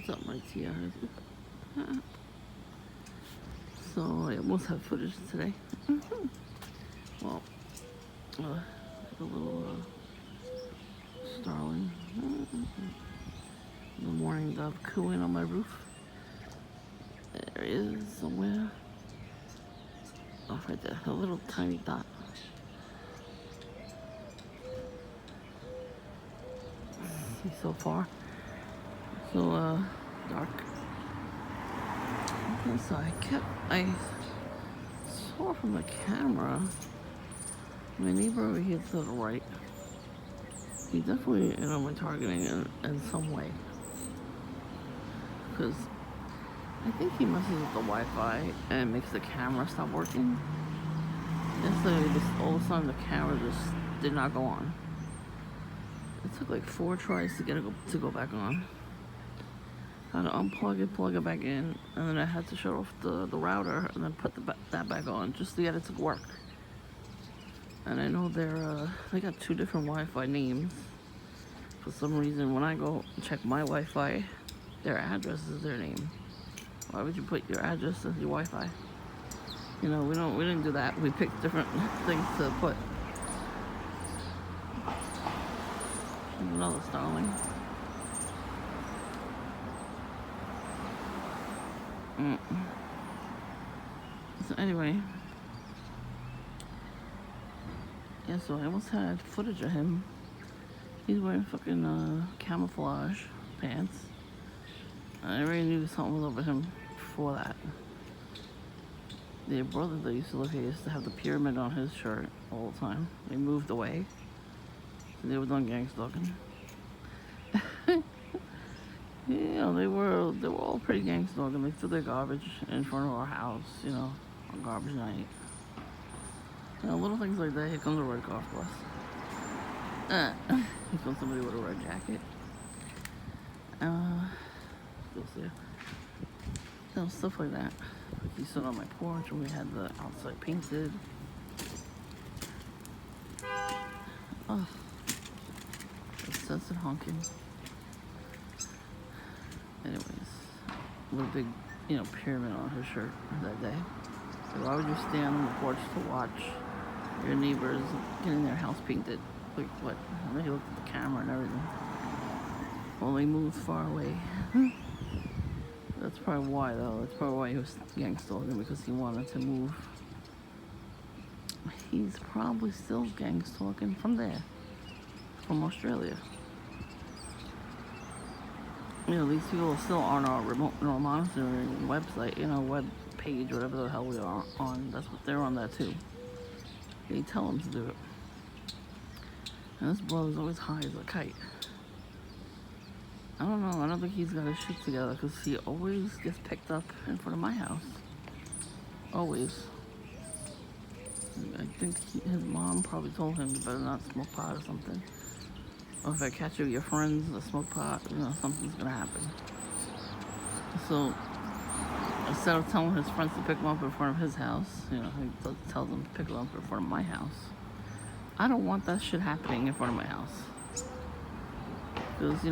What's up, my TIs? So I almost have footage today. Well, a little starling. The morning dove cooing on my roof. There he is somewhere. Oh, right there, a little tiny dot. See so far. So dark. Okay, so I saw from the camera my neighbor over here to the right. He definitely, went targeting in some way. Because I think he messes with the Wi-Fi and makes the camera stop working. Yesterday, all of a sudden, the camera just did not go on. It took like 4 tries to get it to go back on. I had to unplug it, plug it back in, and then I had to shut off the router and then put that back on just to get it to work. And I know they got 2 different Wi-Fi names. For some reason, when I go check my Wi-Fi, their address is their name. Why would you put your address as your Wi-Fi? We didn't do that. We picked different things to put. There's another starling. So anyway, yeah, so I almost had footage of him. He's wearing fucking camouflage pants. I already knew something was over him before that. Their brother that used to live here used to have the pyramid on his shirt all the time. They moved away. So they were done gang stalking. They were all pretty gang stalking. They threw their garbage in front of our house, on garbage night. Little things like that. Here comes a red car for us. Here comes somebody with a red jacket. Still there. Stuff like that. He stood on my porch when we had the outside painted. Oh, excessive honking. Anyways, with a big, pyramid on his shirt that day. So why would you stand on the porch to watch your neighbors getting their house painted? Like what? And then he looked at the camera and everything. Well, they moved far away. That's probably why, though. That's probably why he was gang stalking, because he wanted to move. He's probably still gang stalking from there, from Australia. These people are still on our remote monitoring website, web page, whatever the hell we are on. That's what they're on that too. They tell them to do it. And this brother's always high as a kite. I don't know. I don't think he's got his shit together, because he always gets picked up in front of my house. Always. I think his mom probably told him you better not smoke pot or something. Or if I catch you with your friends that smoke pot, something's gonna happen. So instead of telling his friends to pick him up in front of his house, he tells them to pick him up in front of my house. I don't want that shit happening in front of my house. Because,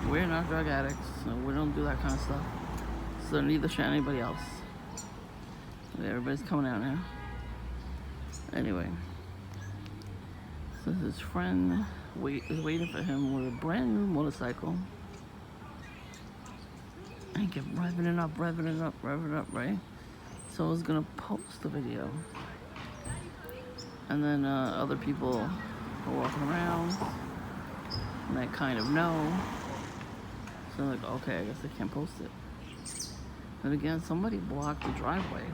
we're not drug addicts, so we don't do that kind of stuff. So neither should anybody else. Everybody's coming out now. Anyway. So his friend is waiting for him with a brand new motorcycle. And kept revving it up, right? So I was gonna post the video. And then other people are walking around. And I kind of know. So I'm like, okay, I guess I can't post it. But again, somebody blocked the driveway.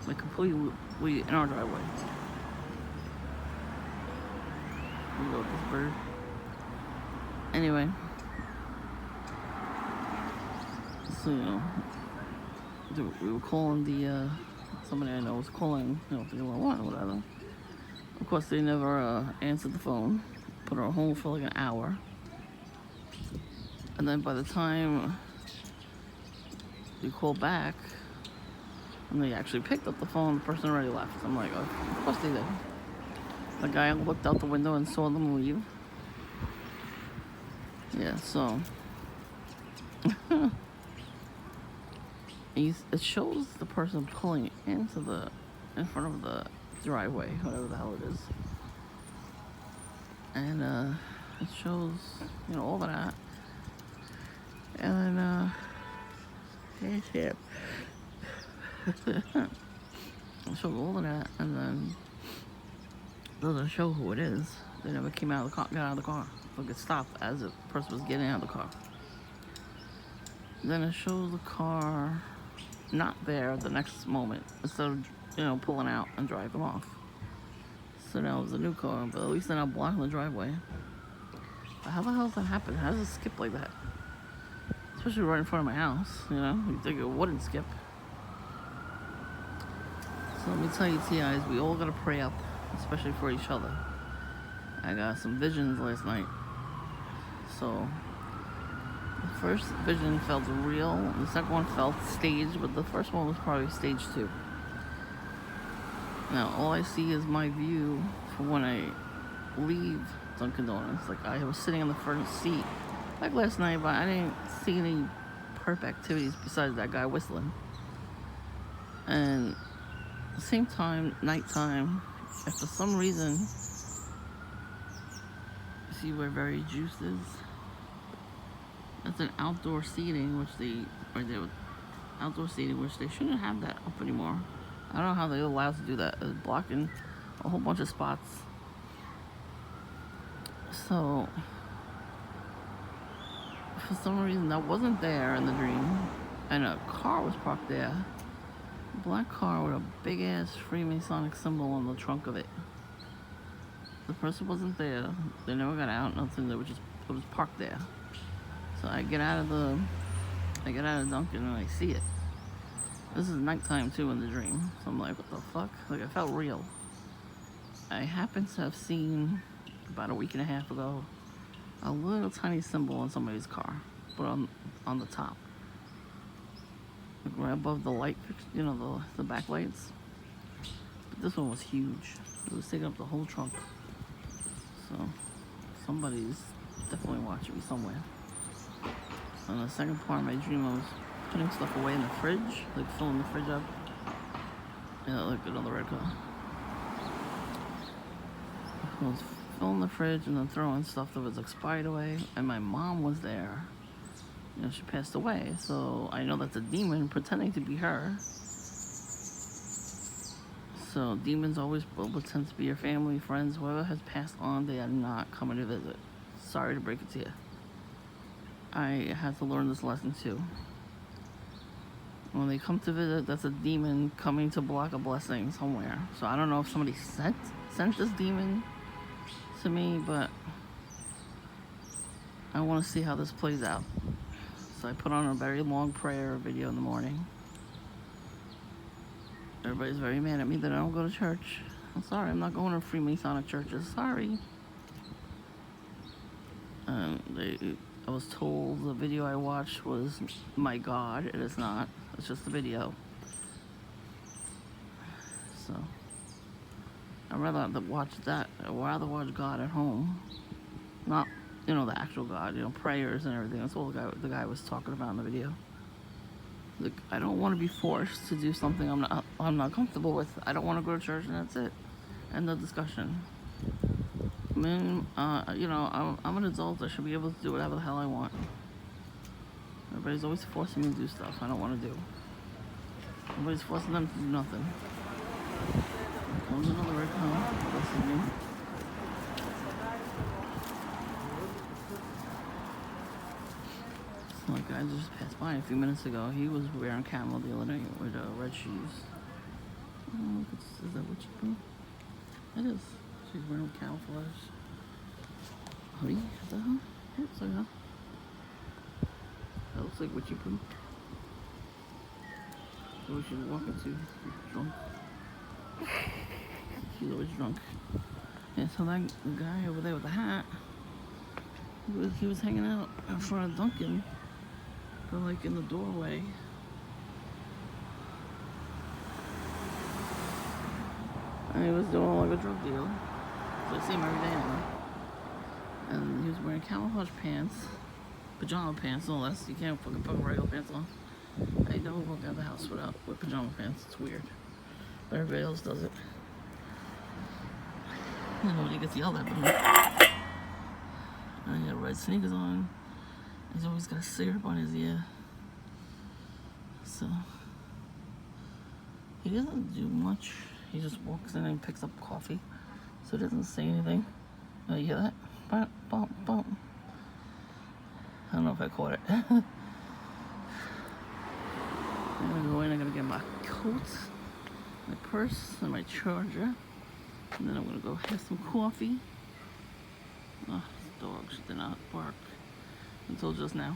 Like completely in our driveway. We go with this bird. Anyway. So, we were calling somebody I know was calling, 311 or whatever. Of course, they never answered the phone. Put her on hold for like an hour. And then by the time we called back, and they actually picked up the phone, the person already left. I'm like, oh, of course they did. The guy looked out the window and saw them leave. Yeah, so It shows the person pulling in front of the driveway, whatever the hell it is. And it shows, all of that. And then, hey, shit. It shows all of that, and then it doesn't show who it is. They never came out of the car, got out of the car. Like it stopped as the person was getting out of the car. Then it shows the car not there the next moment, instead of, pulling out and driving off. So now it was a new car, but at least they're not blocking the driveway. But how the hell does that happen? How does it skip like that? Especially right in front of my house, You'd think it wouldn't skip. So let me tell you, TIs, we all gotta pray up, especially for each other. I got some visions last night. So the first vision felt real, the second one felt staged, but the first one was probably stage 2. Now all I see is my view from when I leave Dunkin' Donuts. Like, I was sitting in the front seat like last night, but I didn't see any perp activities besides that guy whistling. And at the same time, nighttime, if for some reason, you see where Very Juice is? That's an outdoor seating, right there, outdoor seating, which they shouldn't have that up anymore. I don't know how they're allowed to do that. It's blocking a whole bunch of spots. So, for some reason, that wasn't there in the dream, and a car was parked there. A black car with a big ass Freemasonic symbol on the trunk of it. The person wasn't there. They never got out. Nothing. It was parked there. So I get out of Dunkin' and I see it. This is nighttime too in the dream. So I'm like, what the fuck? Like, it felt real. I happened to have seen about a week and a half ago a little tiny symbol on somebody's car, but on the top, like right above the light, the back lights. But this one was huge. It was taking up the whole trunk. So somebody's definitely watching me somewhere. On the second part of my dream, I was putting stuff away in the fridge, like filling the fridge up. Yeah, like another red car. I was filling the fridge and then throwing stuff that was expired away, and my mom was there. She passed away, so I know that's a demon pretending to be her. So demons always will pretend to be your family, friends, whoever has passed on. They are not coming to visit. Sorry to break it to you. I had to learn this lesson too. When they come to visit, that's a demon coming to block a blessing somewhere. So I don't know if somebody sent this demon to me, but I want to see how this plays out. So I put on a very long prayer video in the morning. Everybody's very mad at me that I don't go to church. I'm sorry, I'm not going to Freemasonic churches. Sorry. I was told the video I watched was my God. It is not. It's just a video. So I'd rather watch that. I'd rather watch God at home, not the actual God. Prayers and everything. That's all the guy was talking about in the video. Like, I don't want to be forced to do something I'm not comfortable with. I don't want to go to church, and that's it. End of discussion. I mean, I'm an adult. I should be able to do whatever the hell I want. Everybody's always forcing me to do stuff I don't want to do. Nobody's forcing them to do nothing. Comes another red car. That's me. So, like, I just passed by a few minutes ago. He was wearing camel the other night with red shoes. Is that what you put? It is. She's wearing camouflage hoodie. What the hell? Looks like that. That looks like what you put. Where she's walking to. She's drunk. She's always drunk. Yeah, so that guy over there with the hat, he was hanging out in front of Dunkin', but like in the doorway. And he was doing like a drug deal. So I see him every day now. And he was wearing camouflage pants pajama pants unless you can't fucking put regular pants on. I never walk out of the house with pajama pants. It's weird. But everybody else does it. And nobody gets yelled at but me. And he got red sneakers on. He's always got a syrup on his ear. So he doesn't do much. He just walks in and picks up coffee. So he doesn't say anything. Oh, you hear that? Bump, bump, bump. I don't know if I caught it. I'm gonna go in, I'm gonna get my coat, my purse, and my charger. And then I'm gonna go have some coffee. Oh, this dog, she did not bark until just now.